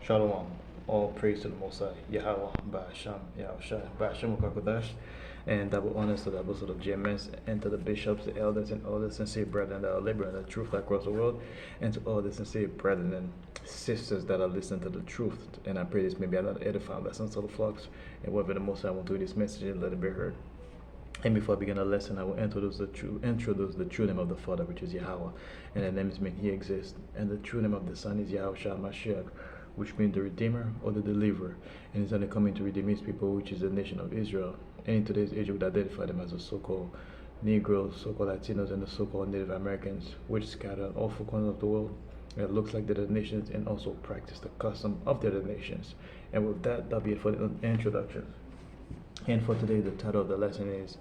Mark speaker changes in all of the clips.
Speaker 1: Shalom. All praise to the Most High, Yahweh, Ba'asham, Yahushua, Ba'asham Kakodash, and double honors to the apostle of GMS, and to the bishops, the elders, and all the sincere brethren that are laboring the truth across the world, and to all the sincere brethren and sisters that are listening to the truth. And I pray this may be another edifying lesson to the flocks, and whatever the Most High want to do this message, let it be heard. And before I begin the lesson, I will introduce the true name of the Father, which is Yahweh, and the name is mean He exists. And the true name of the Son is Yahushua Mashiach, which means the Redeemer or the Deliverer. And He's only coming to redeem His people, which is the nation of Israel. And in today's age, we would identify them as the so-called Negroes, so-called Latinos, and the so-called Native Americans, which scatter on all four corners of the world. It looks like they're the nations and also practice the custom of the other nations. And with that, that'll be it for the introduction. And for today, the title of the lesson is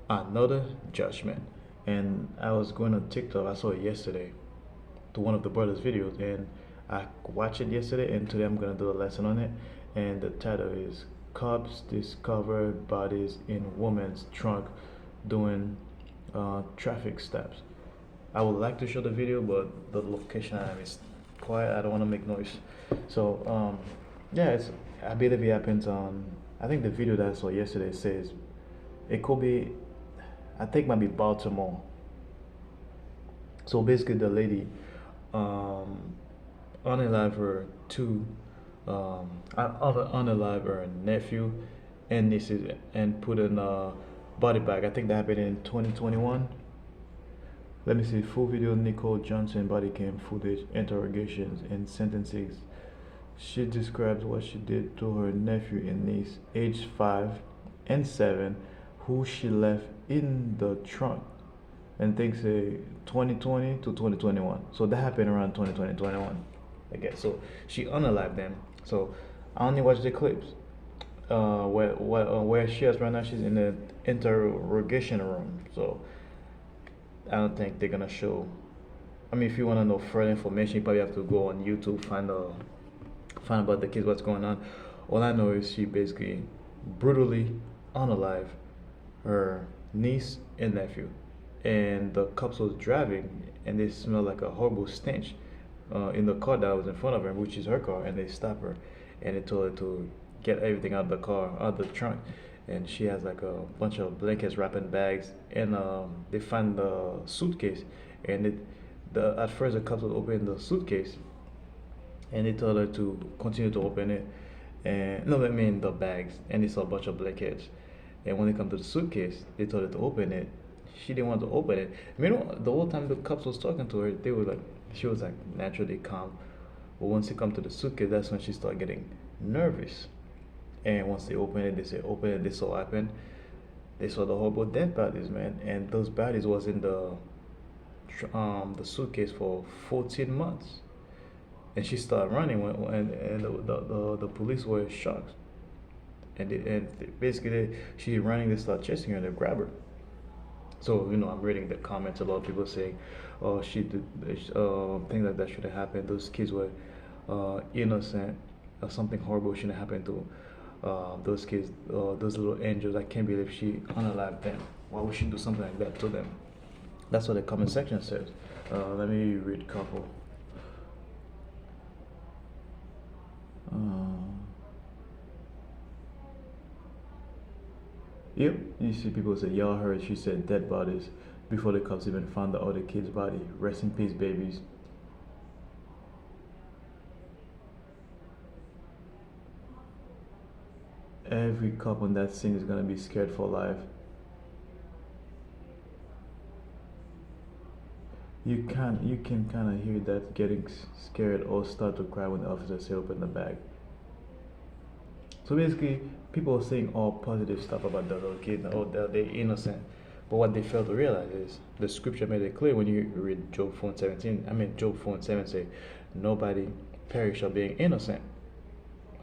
Speaker 1: Another Judgment. And I was going on TikTok, I saw it yesterday, to one of the brothers' videos, and I watched it yesterday, and today I'm going to do a lesson on it. And the title is Cops Discover Bodies in Woman's Trunk Doing Traffic Stops. I would like to show the video, but the location I am is quiet. I don't want to make noise. So, yeah, I believe it happens on, I think the video that I saw yesterday says it could be, I think might be Baltimore. So basically, the lady unalive her unalive her nephew and nieces and put in a body bag. I think that happened in 2021. Let me see. Full video. Nicole Johnson body cam footage, interrogations, and sentencing. She describes what she did to her nephew and niece, aged 5 and 7, who she left in the trunk. And things say 2020 to 2021. So that happened around 2020, 21. I guess. So she unalived them. So I only watched the clips. Where she is right now, she's in the interrogation room. So I don't think they're gonna show. I mean, if you want to know further information, you probably have to go on YouTube, find about the kids, what's going on. All I know is she basically brutally unalive her niece and nephew, and the cops was driving, and they smelled like a horrible stench in the car that was in front of her, which is her car, and they stopped her, and they told her to get everything out of the car, out of the trunk, and she has like a bunch of blankets, wrapping bags, and they find the suitcase, and at first the cops would open the suitcase, and they told her to continue to open it, and no, I mean the bags, and they saw a bunch of blankets, and when they come to the suitcase, they told her to open it. She didn't want to open it. Meanwhile, the whole time the cops was talking to her, they were like, she was like naturally calm, but once they come to the suitcase, that's when she started getting nervous. And once they open it, they say open it. They saw what happened. They saw the horrible dead bodies, man, and those bodies was in the suitcase for 14 months. And she started running and the police were shocked. And basically, she's running. They start chasing her and they grab her. So I'm reading the comments. A lot of people saying, "Oh, she did things like that should have happened. Those kids were innocent. Something horrible shouldn't happen to those kids, those little angels. I can't believe she unalived them. Why would she do something like that to them?" That's what the comment section says. Let me read a couple. Yep, you see people say, y'all heard she said dead bodies before the cops even found the other kid's body. Rest in peace, babies. Every cop on that scene is gonna be scared for life. You can kind of hear that getting scared or start to cry when the officer say open the bag. So basically, people are saying all positive stuff about the little kid, oh, they're innocent. But what they fail to realize is the scripture made it clear when you read Job 4:17. I mean, Job 4:7 say, nobody perish of being innocent.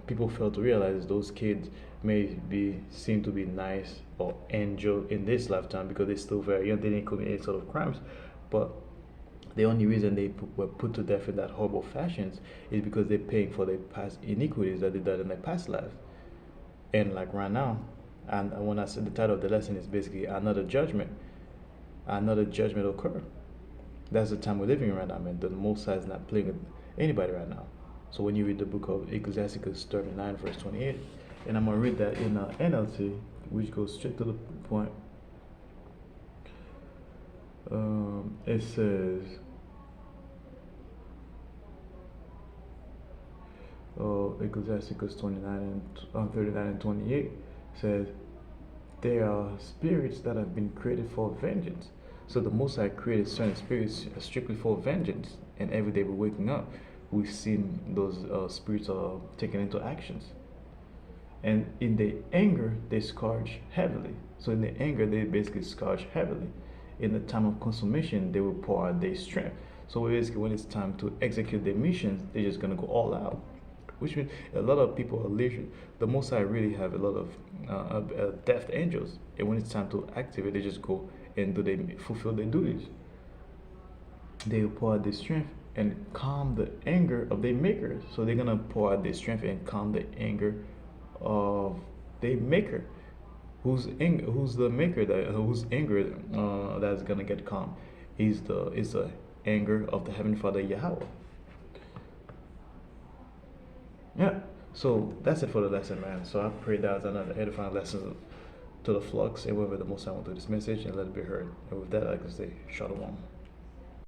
Speaker 1: People fail to realize those kids seem to be nice or angel in this lifetime because they're still very young. They didn't commit any sort of crimes, but the only reason they were put to death in that horrible fashions is because they're paying for their past iniquities that they did in their past life. And like right now, and when I said the title of the lesson is basically another judgment occur. That's the time we're living in right now, man. The Most High is not playing with anybody right now. So when you read the book of Ecclesiasticus 39, verse 28, and I'm going to read that in NLT, which goes straight to the point. It says, Ecclesiasticus 29 and 39 and 28 says, there are spirits that have been created for vengeance. So the Most High created certain spirits strictly for vengeance, and every day we're waking up, we've seen those spirits are taken into actions. And in the anger, they scourge heavily. So in the anger, they basically scourge heavily. In the time of consummation, they will pour out their strength. So basically, when it's time to execute their missions, they're just gonna go all out. Which means a lot of people are leisure. The Most High really have a lot of death angels, and when it's time to activate, they just go and fulfill their duties. They will pour out their strength and calm the anger of their makers. So they're gonna pour out their strength and calm the anger of their maker. Who's the maker whose anger that's gonna get calm? Is the anger of the Heavenly Father Yahweh. Yeah. So that's it for the lesson, man. So I pray that was another edifying lesson to the flux and whoever the Most High want to this message and let it be heard. And with that, I can say, Shalom.